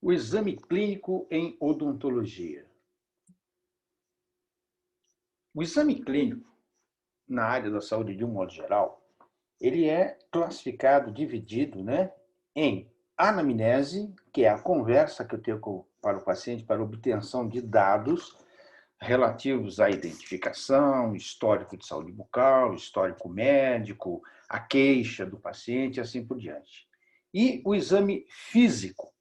O exame clínico em odontologia. O exame clínico, na área da saúde de um modo geral, ele é classificado, dividido, em anamnese, que é a conversa que eu tenho para o paciente para obtenção de dados relativos à identificação, histórico de saúde bucal, histórico médico, a queixa do paciente e assim por diante. E o exame físico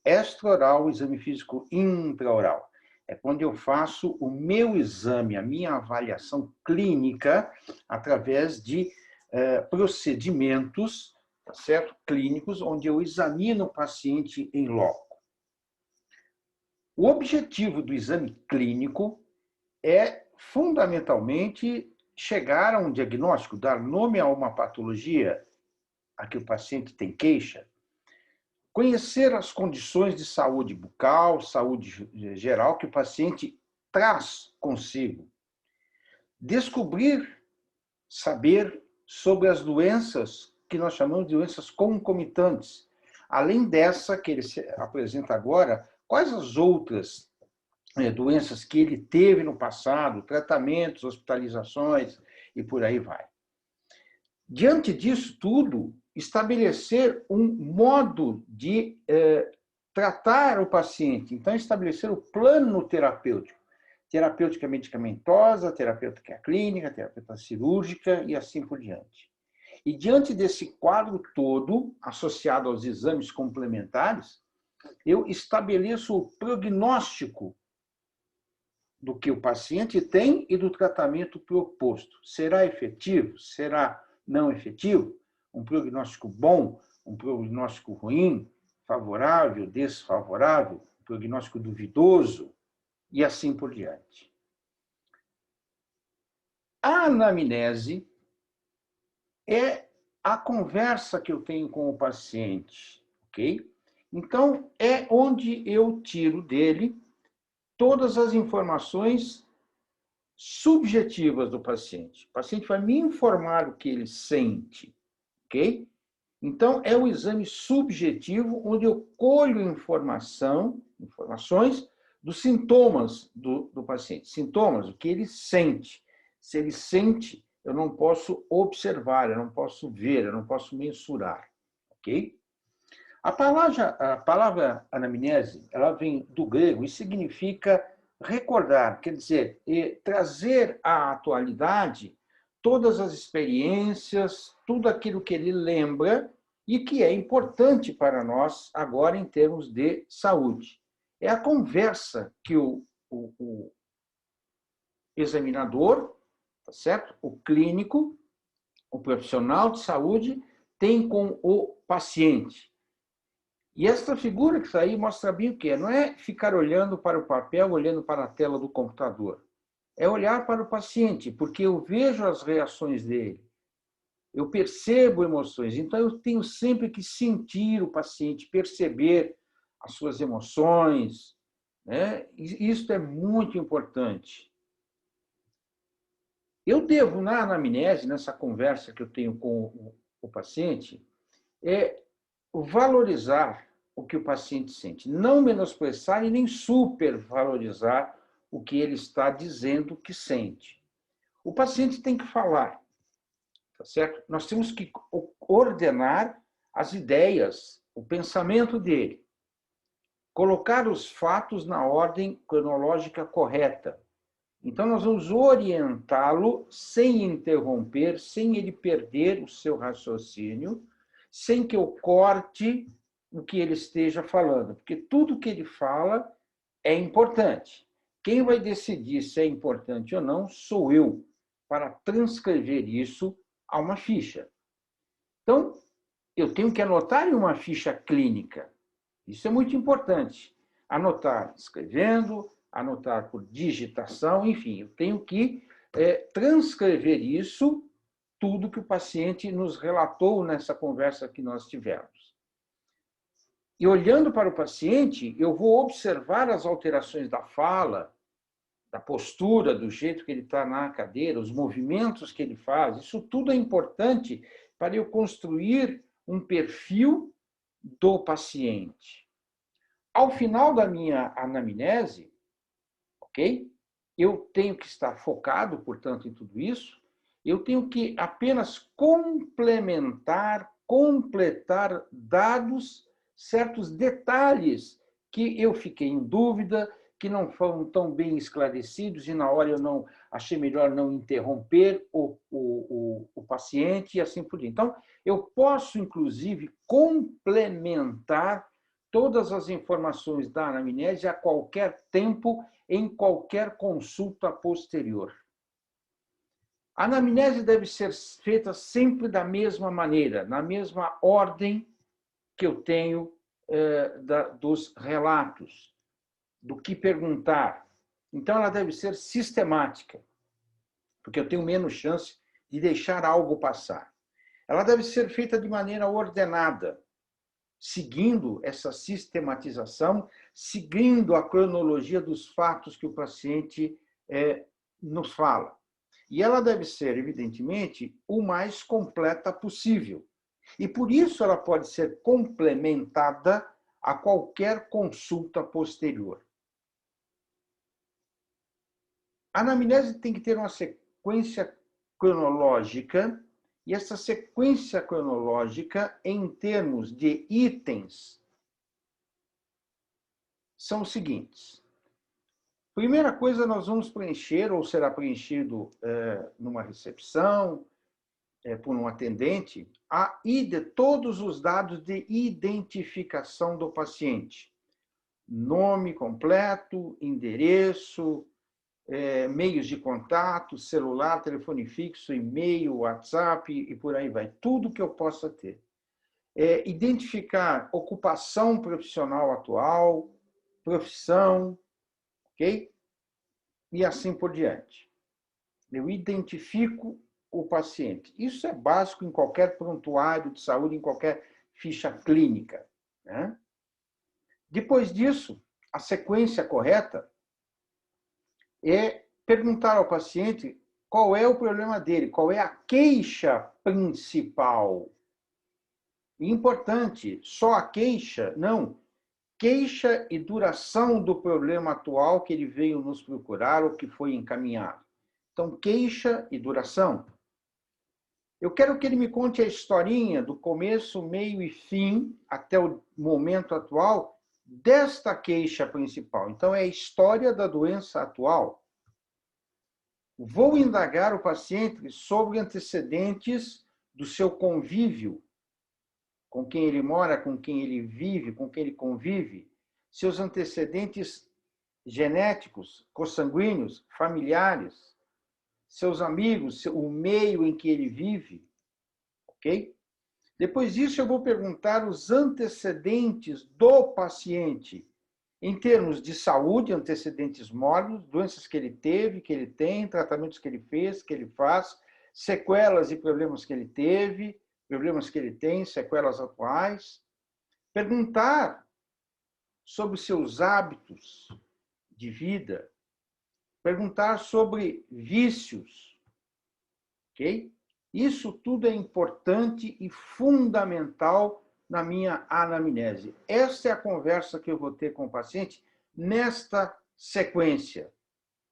extraoral, exame físico intraoral. É quando eu faço o meu exame, a minha avaliação clínica, através de procedimentos, tá certo? Clínicos, onde eu examino o paciente em loco. O objetivo do exame clínico é, fundamentalmente, chegar a um diagnóstico, dar nome a uma patologia a que o paciente tem queixa, conhecer as condições de saúde bucal, saúde geral que o paciente traz consigo. Descobrir, saber sobre as doenças que nós chamamos de doenças concomitantes. Além dessa que ele se apresenta agora, quais as outras doenças que ele teve no passado, tratamentos, hospitalizações e por aí vai. Diante disso tudo, estabelecer um modo de tratar o paciente. Então, estabelecer o plano terapêutico. Terapêutica medicamentosa, terapêutica clínica, terapêutica cirúrgica e assim por diante. E diante desse quadro todo, associado aos exames complementares, eu estabeleço o prognóstico do que o paciente tem e do tratamento proposto. Será efetivo? Será não efetivo? Um prognóstico bom? Um prognóstico ruim? Favorável? Desfavorável? Um prognóstico duvidoso? E assim por diante. A anamnese é a conversa que eu tenho com o paciente, ok? Então, é onde eu tiro dele todas as informações subjetivas do paciente. O paciente vai me informar o que ele sente, ok? Então, é o exame subjetivo onde eu colho informações dos sintomas do paciente. Sintomas, o que ele sente. Se ele sente, eu não posso observar, eu não posso ver, eu não posso mensurar, ok? A palavra anamnese, ela vem do grego e significa recordar, quer dizer, trazer à atualidade todas as experiências, tudo aquilo que ele lembra e que é importante para nós agora em termos de saúde. É a conversa que o examinador, tá certo? O clínico, o profissional de saúde tem com o paciente. E essa figura que está aí mostra bem o que é. Não é ficar olhando para o papel, olhando para a tela do computador. É olhar para o paciente, porque eu vejo as reações dele. Eu percebo emoções. Então, eu tenho sempre que sentir o paciente, perceber as suas emoções. E isso é muito importante. Eu devo, na anamnese, nessa conversa que eu tenho com o paciente, valorizar o que o paciente sente, não menosprezar e nem supervalorizar o que ele está dizendo que sente. O paciente tem que falar, tá certo? Nós temos que ordenar as ideias, o pensamento dele, colocar os fatos na ordem cronológica correta. Então, nós vamos orientá-lo sem interromper, sem ele perder o seu raciocínio, sem que eu corte o que ele esteja falando, porque tudo que ele fala é importante. Quem vai decidir se é importante ou não sou eu, para transcrever isso a uma ficha. Então, eu tenho que anotar em uma ficha clínica. Isso é muito importante. Anotar escrevendo, anotar por digitação, enfim, eu tenho que transcrever isso, tudo que o paciente nos relatou nessa conversa que nós tivemos. E olhando para o paciente, eu vou observar as alterações da fala, da postura, do jeito que ele está na cadeira, os movimentos que ele faz. Isso tudo é importante para eu construir um perfil do paciente. Ao final da minha anamnese, ok? Eu tenho que estar focado, portanto, em tudo isso. Eu tenho que apenas completar dados, certos detalhes que eu fiquei em dúvida, que não foram tão bem esclarecidos, e na hora eu não achei melhor não interromper o paciente e assim por diante. Então, eu posso, inclusive, complementar todas as informações da anamnese a qualquer tempo, em qualquer consulta posterior. A anamnese deve ser feita sempre da mesma maneira, na mesma ordem que eu tenho dos relatos, do que perguntar. Então, ela deve ser sistemática, porque eu tenho menos chance de deixar algo passar. Ela deve ser feita de maneira ordenada, seguindo essa sistematização, seguindo a cronologia dos fatos que o paciente nos fala. E ela deve ser, evidentemente, o mais completa possível. E por isso ela pode ser complementada a qualquer consulta posterior. A anamnese tem que ter uma sequência cronológica, e essa sequência cronológica, em termos de itens, são os seguintes. Primeira coisa, nós vamos preencher, ou será preenchido numa recepção, por um atendente, todos os dados de identificação do paciente. Nome completo, endereço, meios de contato, celular, telefone fixo, e-mail, WhatsApp e por aí vai. Tudo que eu possa ter. Identificar ocupação profissional atual, profissão, ok? E assim por diante. Eu identifico o paciente. Isso é básico em qualquer prontuário de saúde, em qualquer ficha clínica, né? Depois disso, a sequência correta é perguntar ao paciente qual é o problema dele, qual é a queixa principal. Importante, só a queixa? Não. Queixa e duração do problema atual que ele veio nos procurar ou que foi encaminhado. Então, queixa e duração. Eu quero que ele me conte a historinha do começo, meio e fim, até o momento atual, desta queixa principal. Então, é a história da doença atual. Vou indagar o paciente sobre antecedentes do seu convívio, com quem ele mora, com quem ele vive, com quem ele convive, seus antecedentes genéticos, consanguíneos, familiares, seus amigos, o meio em que ele vive, ok? Depois disso, eu vou perguntar os antecedentes do paciente, em termos de saúde, antecedentes mórbidos, doenças que ele teve, que ele tem, tratamentos que ele fez, que ele faz, sequelas e problemas que ele teve, problemas que ele tem, sequelas atuais. Perguntar sobre seus hábitos de vida, perguntar sobre vícios, ok? Isso tudo é importante e fundamental na minha anamnese. Essa é a conversa que eu vou ter com o paciente nesta sequência.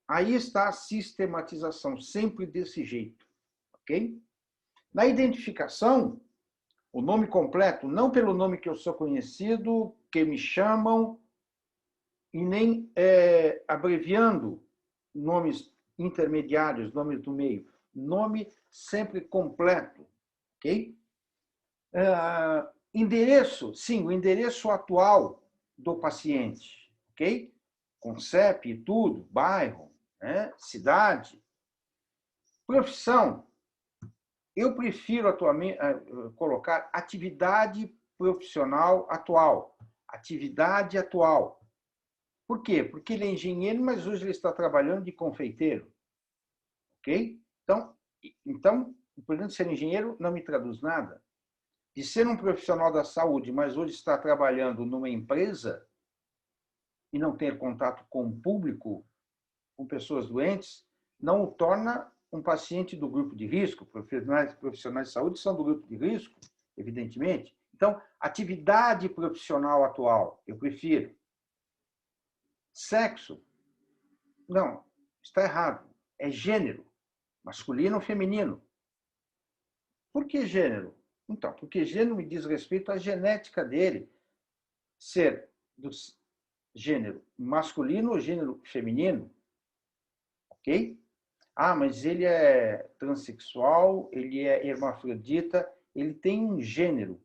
Aí está a sistematização, sempre desse jeito, ok? Na identificação, o nome completo, não pelo nome que eu sou conhecido, que me chamam, e nem abreviando nomes intermediários, nomes do meio. Nome sempre completo, ok? Endereço, sim, o endereço atual do paciente, ok? Com CEP e tudo, bairro, né? Cidade. Profissão, eu prefiro atualmente colocar atividade profissional atual. Atividade atual. Por quê? Porque ele é engenheiro, mas hoje ele está trabalhando de confeiteiro. Ok? Então, o problema de ser engenheiro não me traduz nada. De ser um profissional da saúde, mas hoje está trabalhando numa empresa e não ter contato com o público, com pessoas doentes, não o torna um paciente do grupo de risco. Profissionais de saúde são do grupo de risco, evidentemente. Então, atividade profissional atual, eu prefiro. Sexo? Não, está errado. É gênero, masculino ou feminino. Por que gênero? Então, porque gênero me diz respeito à genética dele ser do gênero masculino ou gênero feminino, ok? Ah, mas ele é transexual, ele é hermafrodita, ele tem um gênero.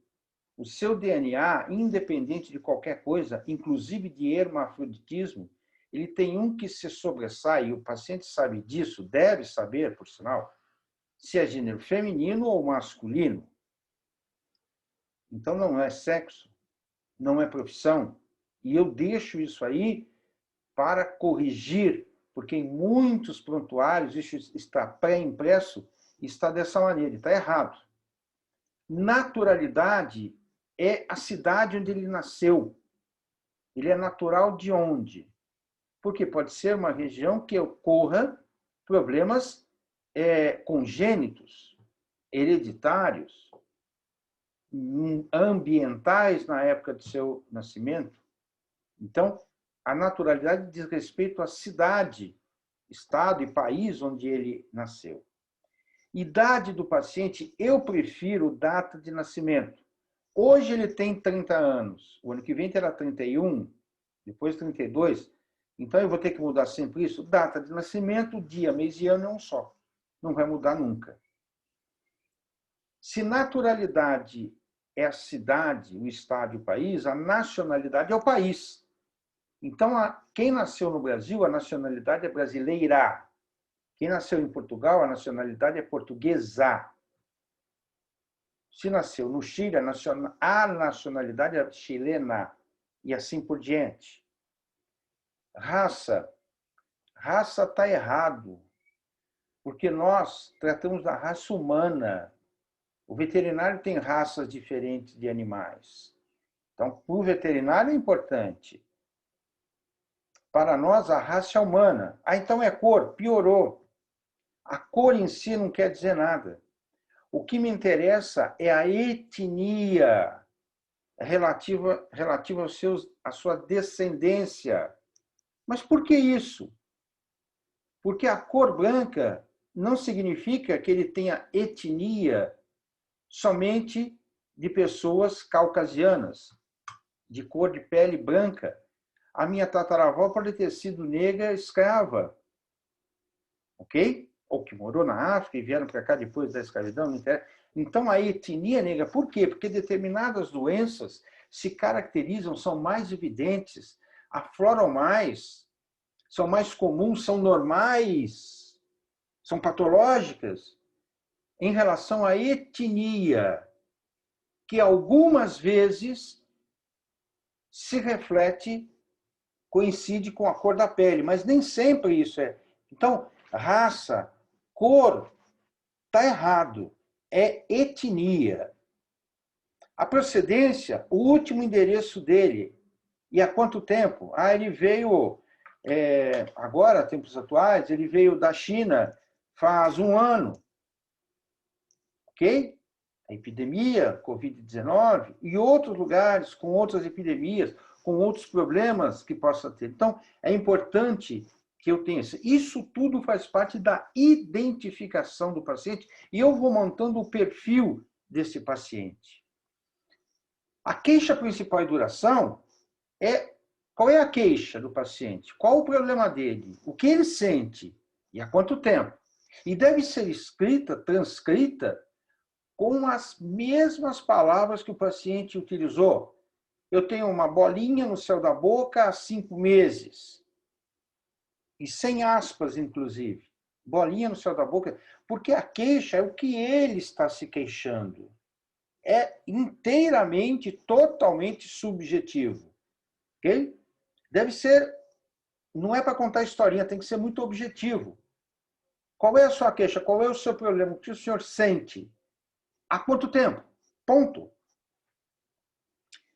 O seu DNA, independente de qualquer coisa, inclusive de hermafroditismo, ele tem um que se sobressai, e o paciente sabe disso, deve saber, por sinal, se é gênero feminino ou masculino. Então não é sexo, não é profissão. E eu deixo isso aí para corrigir, porque em muitos prontuários isso está pré-impresso e está dessa maneira, está errado. Naturalidade é a cidade onde ele nasceu. Ele é natural de onde? Porque pode ser uma região que ocorra problemas congênitos, hereditários, ambientais na época do seu nascimento. Então, a naturalidade diz respeito à cidade, estado e país onde ele nasceu. Idade do paciente, eu prefiro data de nascimento. Hoje ele tem 30 anos, o ano que vem terá 31, depois 32. Então eu vou ter que mudar sempre isso. Data de nascimento, dia, mês e ano é um só. Não vai mudar nunca. Se naturalidade é a cidade, o estado e o país, a nacionalidade é o país. Então, quem nasceu no Brasil, a nacionalidade é brasileira. Quem nasceu em Portugal, a nacionalidade é portuguesa. Se nasceu no Chile, a nacionalidade é chilena. E assim por diante. Raça. Raça está errado. Porque nós tratamos da raça humana. O veterinário tem raças diferentes de animais. Então, para o veterinário é importante. Para nós, a raça é humana. Ah, então é cor. Piorou. A cor em si não quer dizer nada. O que me interessa é a etnia relativa à sua descendência. Mas por que isso? Porque a cor branca não significa que ele tenha etnia somente de pessoas caucasianas, de cor de pele branca. A minha tataravó pode ter sido negra escrava, ok? Ou que morou na África e vieram para cá depois da escravidão, não interessa. Então, a etnia negra, por quê? Porque determinadas doenças se caracterizam, são mais evidentes, afloram mais, são mais comuns, são normais, são patológicas, em relação à etnia, que algumas vezes se reflete, coincide com a cor da pele, mas nem sempre isso é. Então, raça, cor, está errado. É etnia. A procedência, o último endereço dele. E há quanto tempo? Ah, ele veio, agora, tempos atuais, ele veio da China faz um ano. Ok? A epidemia, Covid-19, e outros lugares com outras epidemias, com outros problemas que possa ter. Então, é importante que eu tenha isso tudo faz parte da identificação do paciente e eu vou montando o perfil desse paciente. A queixa principal e duração é qual é a queixa do paciente? Qual o problema dele? O que ele sente? E há quanto tempo? E deve ser escrita, transcrita, com as mesmas palavras que o paciente utilizou. Eu tenho uma bolinha no céu da boca há 5 meses. E sem aspas, inclusive. Bolinha no céu da boca. Porque a queixa é o que ele está se queixando. É inteiramente, totalmente subjetivo. Ok? Deve ser, não é para contar historinha, tem que ser muito objetivo. Qual é a sua queixa? Qual é o seu problema? O que o senhor sente? Há quanto tempo? Ponto.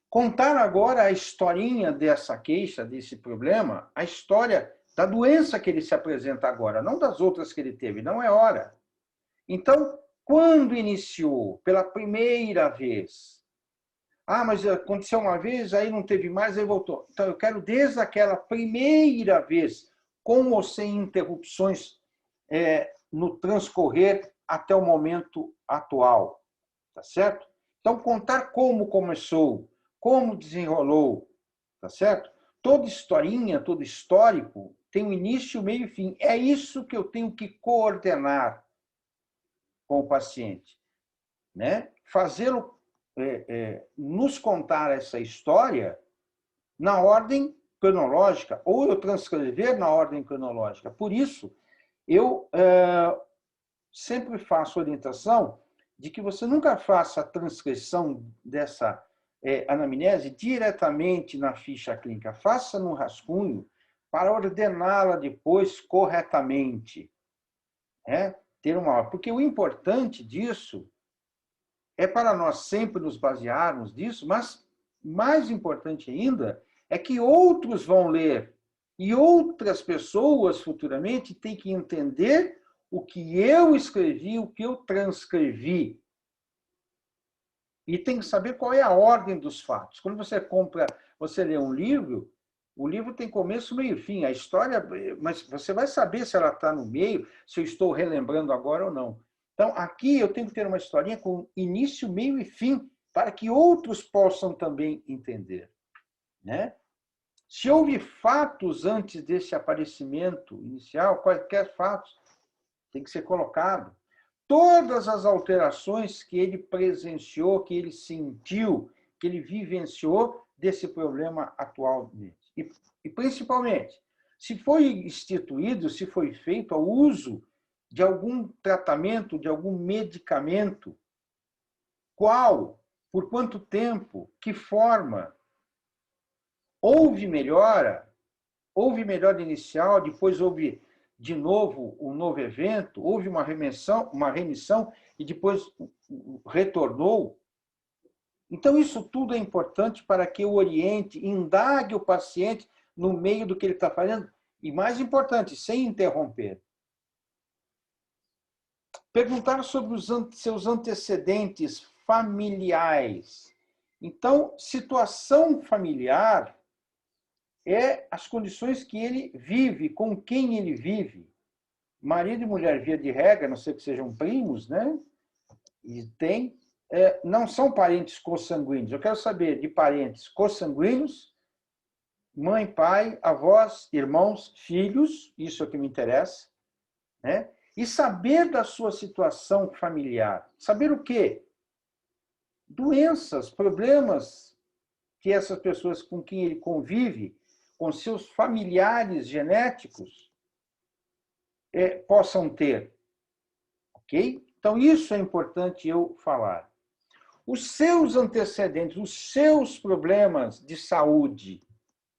Contar agora a historinha dessa queixa, desse problema, a história da doença que ele se apresenta agora, não das outras que ele teve, não é hora. Então, quando iniciou pela primeira vez, Ah, mas aconteceu uma vez, aí não teve mais, aí voltou. Então, eu quero desde aquela primeira vez, com ou sem interrupções no transcorrer até o momento atual, tá certo? Então, contar como começou, como desenrolou, tá certo? Toda historinha, todo histórico tem um início, meio e fim. É isso que eu tenho que coordenar com o paciente, né? Fazê-lo nos contar essa história na ordem cronológica, ou eu transcrever na ordem cronológica. Por isso, eu sempre faço orientação de que você nunca faça a transcrição dessa anamnese diretamente na ficha clínica. Faça no rascunho para ordená-la depois corretamente. Né? Ter uma... Porque o importante disso é para nós sempre nos basearmos disso, mas mais importante ainda é que outros vão ler e outras pessoas futuramente têm que entender o que eu escrevi, o que eu transcrevi. E tem que saber qual é a ordem dos fatos. Quando você lê um livro, o livro tem começo, meio e fim. A história, mas você vai saber se ela está no meio, se eu estou relembrando agora ou não. Então, aqui eu tenho que ter uma historinha com início, meio e fim, para que outros possam também entender. Né? Se houve fatos antes desse aparecimento inicial, quaisquer fatos, tem que ser colocado. Todas as alterações que ele presenciou, que ele sentiu, que ele vivenciou desse problema atual dele. E principalmente, se foi instituído, se foi feito o uso de algum tratamento, de algum medicamento, qual, por quanto tempo, que forma, houve melhora inicial, depois houve de novo um novo evento, houve uma remissão e depois retornou. Então, isso tudo é importante para que eu oriente, indague o paciente no meio do que ele está fazendo, e mais importante, sem interromper. Perguntar sobre os seus antecedentes familiares. Então, situação familiar é as condições que ele vive, com quem ele vive. Marido e mulher, via de regra, a não ser que sejam primos, né? E não são parentes consanguíneos. Eu quero saber de parentes consanguíneos, mãe, pai, avós, irmãos, filhos, isso é o que me interessa, né? E saber da sua situação familiar. Saber o quê? Doenças, problemas que essas pessoas com quem ele convive, com seus familiares genéticos, possam ter. Ok? Então, isso é importante eu falar. Os seus antecedentes, os seus problemas de saúde,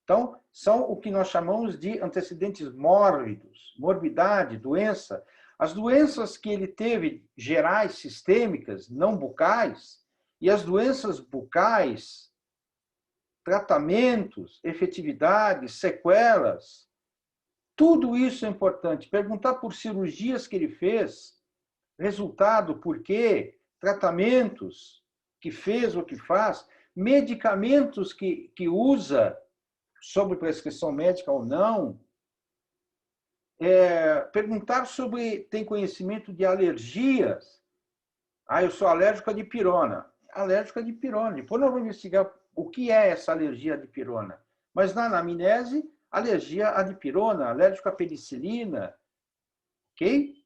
então, são o que nós chamamos de antecedentes mórbidos, morbidade, doença. As doenças que ele teve, gerais, sistêmicas, não bucais, e as doenças bucais, tratamentos, efetividades, sequelas, tudo isso é importante. Perguntar por cirurgias que ele fez, resultado, por quê, tratamentos que fez ou que faz, medicamentos que usa, sobre prescrição médica ou não, perguntar sobre, tem conhecimento de alergias. Ah, eu sou alérgico à dipirona. Alérgico à dipirona. Depois nós vamos investigar o que é essa alergia à dipirona. Mas na anamnese, alergia à dipirona, alérgico à penicilina. Ok?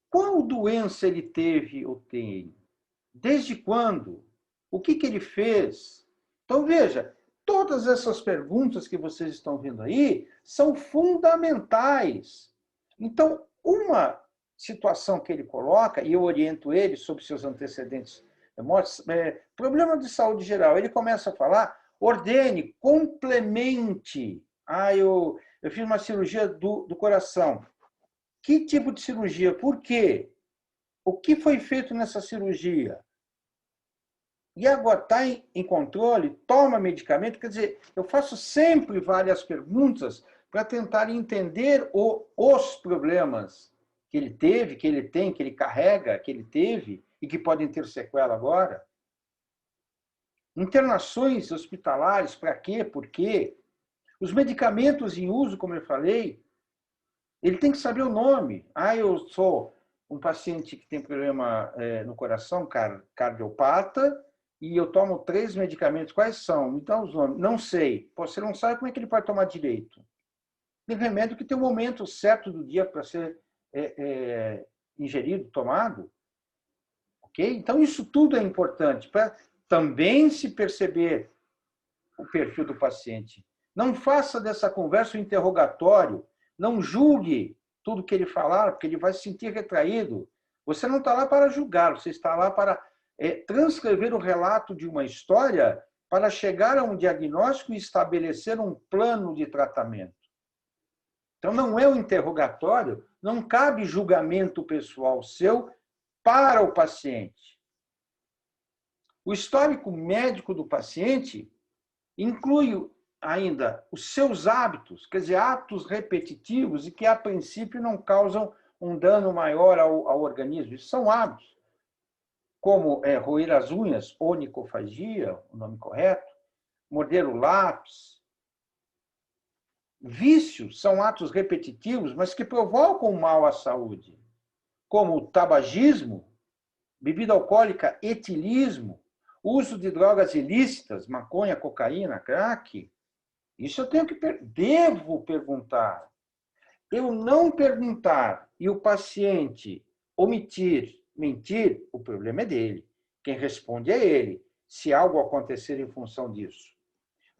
Qual doença ele teve ou tem? Desde quando? O que ele fez? Então, veja, todas essas perguntas que vocês estão vendo aí são fundamentais. Então, uma situação que ele coloca, e eu oriento ele sobre seus antecedentes, problema de saúde geral, ele começa a falar, ordene, complemente. Ah, eu fiz uma cirurgia do coração. Que tipo de cirurgia? Por quê? O que foi feito nessa cirurgia? E agora está em controle, toma medicamento. Quer dizer, eu faço sempre várias perguntas para tentar entender os problemas que ele teve, que ele tem, que ele carrega, que ele teve e que podem ter sequela agora. Internações hospitalares, para quê? Por quê? Os medicamentos em uso, como eu falei, ele tem que saber o nome. Eu sou um paciente que tem problema no coração, cardiopata, e eu tomo 3 medicamentos. Quais são? Me dá os nomes. Não sei. Você não sabe como é que ele pode tomar direito. Tem remédio que tem um momento certo do dia para ser ingerido, tomado. Ok? Então, isso tudo é importante para também se perceber o perfil do paciente. Não faça dessa conversa um interrogatório. Não julgue tudo que ele falar, porque ele vai se sentir retraído. Você não está lá para julgar, você está lá para transcrever o relato de uma história para chegar a um diagnóstico e estabelecer um plano de tratamento. Então, não é um interrogatório, não cabe julgamento pessoal seu para o paciente. O histórico médico do paciente inclui ainda os seus hábitos, quer dizer, hábitos repetitivos e que, a princípio, não causam um dano maior ao organismo. Isso são hábitos, como roer as unhas, onicofagia, o nome correto, morder o lápis. Vícios são atos repetitivos, mas que provocam mal à saúde, como o tabagismo, bebida alcoólica, etilismo, uso de drogas ilícitas, maconha, cocaína, crack. Isso eu devo perguntar. Eu não perguntar e o paciente omitir, mentir, o problema é dele. Quem responde é ele, se algo acontecer em função disso.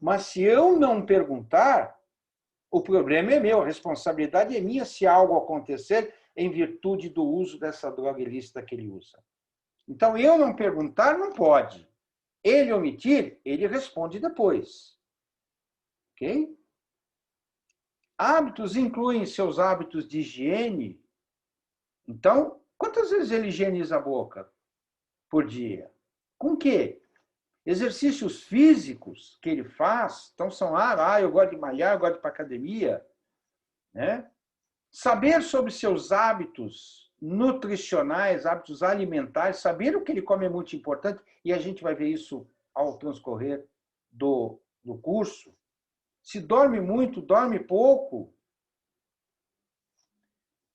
Mas se eu não perguntar, o problema é meu, a responsabilidade é minha se algo acontecer em virtude do uso dessa droga ilícita que ele usa. Então, eu não perguntar não pode. Ele omitir, ele responde depois. Ok? Hábitos incluem seus hábitos de higiene. Então, quantas vezes ele higieniza a boca por dia? Com quê? Exercícios físicos que ele faz, então são, eu gosto de malhar, eu gosto de ir para academia, né? Saber sobre seus hábitos nutricionais, hábitos alimentares, saber o que ele come é muito importante, e a gente vai ver isso ao transcorrer do curso. Se dorme muito, dorme pouco.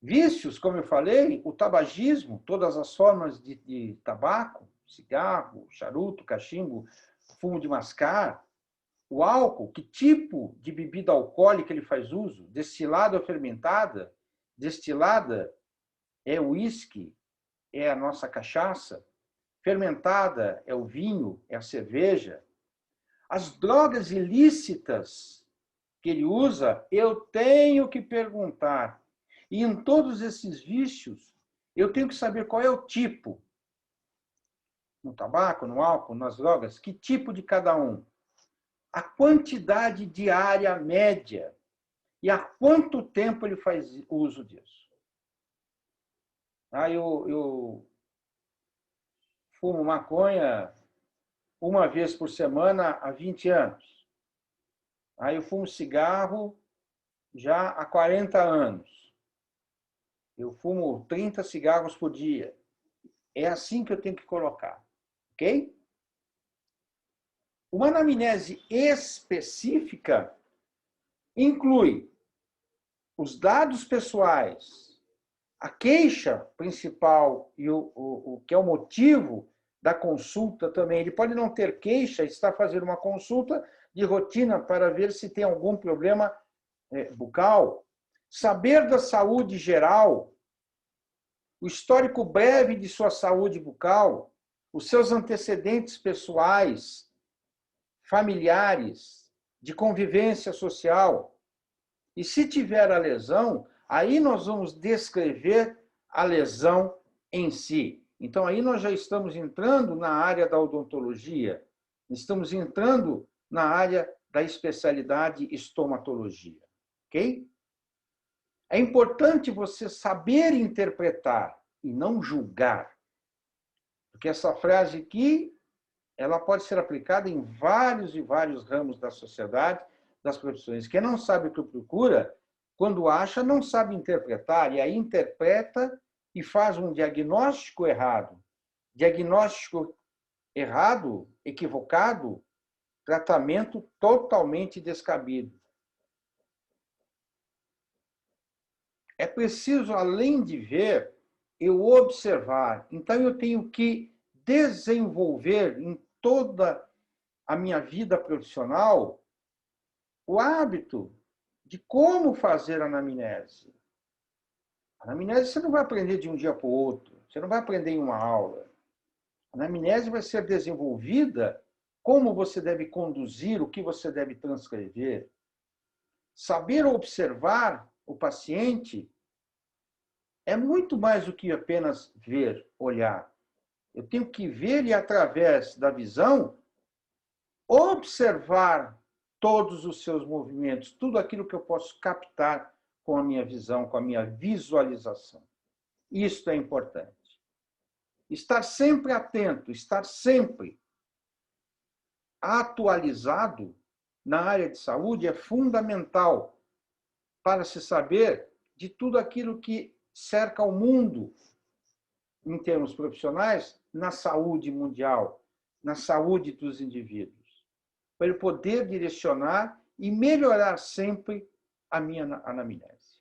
Vícios, como eu falei, o tabagismo, todas as formas de tabaco, cigarro, charuto, cachimbo, fumo de mascar, o álcool, que tipo de bebida alcoólica ele faz uso? Destilada ou fermentada? Destilada é o uísque, é a nossa cachaça. Fermentada é o vinho, é a cerveja. As drogas ilícitas que ele usa, eu tenho que perguntar. E em todos esses vícios, eu tenho que saber qual é o tipo. No tabaco, no álcool, nas drogas, que tipo de cada um? A quantidade diária média e há quanto tempo ele faz uso disso. Eu fumo maconha uma vez por semana há 20 anos. Eu fumo cigarro já há 40 anos. Eu fumo 30 cigarros por dia. É assim que eu tenho que colocar. Ok? Uma anamnese específica inclui os dados pessoais, a queixa principal e o que é o motivo da consulta também. Ele pode não ter queixa, está fazendo uma consulta de rotina para ver se tem algum problema bucal. Saber da saúde geral, o histórico breve de sua saúde bucal, os seus antecedentes pessoais, familiares, de convivência social. E se tiver a lesão, aí nós vamos descrever a lesão em si. Então, aí nós já estamos entrando na área da odontologia, estamos entrando na área da especialidade estomatologia. Ok? É importante você saber interpretar e não julgar. Porque essa frase aqui, ela pode ser aplicada em vários e vários ramos da sociedade, das profissões. Quem não sabe o que procura, quando acha, não sabe interpretar, e aí interpreta e faz um diagnóstico errado Diagnóstico errado, equivocado, tratamento totalmente descabido. É preciso, além de ver, eu observar. Então, eu tenho que desenvolver em toda a minha vida profissional o hábito de como fazer anamnese. A anamnese você não vai aprender de um dia para o outro, você não vai aprender em uma aula. A anamnese vai ser desenvolvida como você deve conduzir, o que você deve transcrever. Saber observar o paciente é muito mais do que apenas ver, olhar. Eu tenho que ver e, através da visão, observar todos os seus movimentos, tudo aquilo que eu posso captar com a minha visão, com a minha visualização. Isto é importante. Estar sempre atento, estar sempre atualizado na área de saúde é fundamental para se saber de tudo aquilo que cerca o mundo em termos profissionais, na saúde mundial, na saúde dos indivíduos, para ele poder direcionar e melhorar sempre a minha anamnese.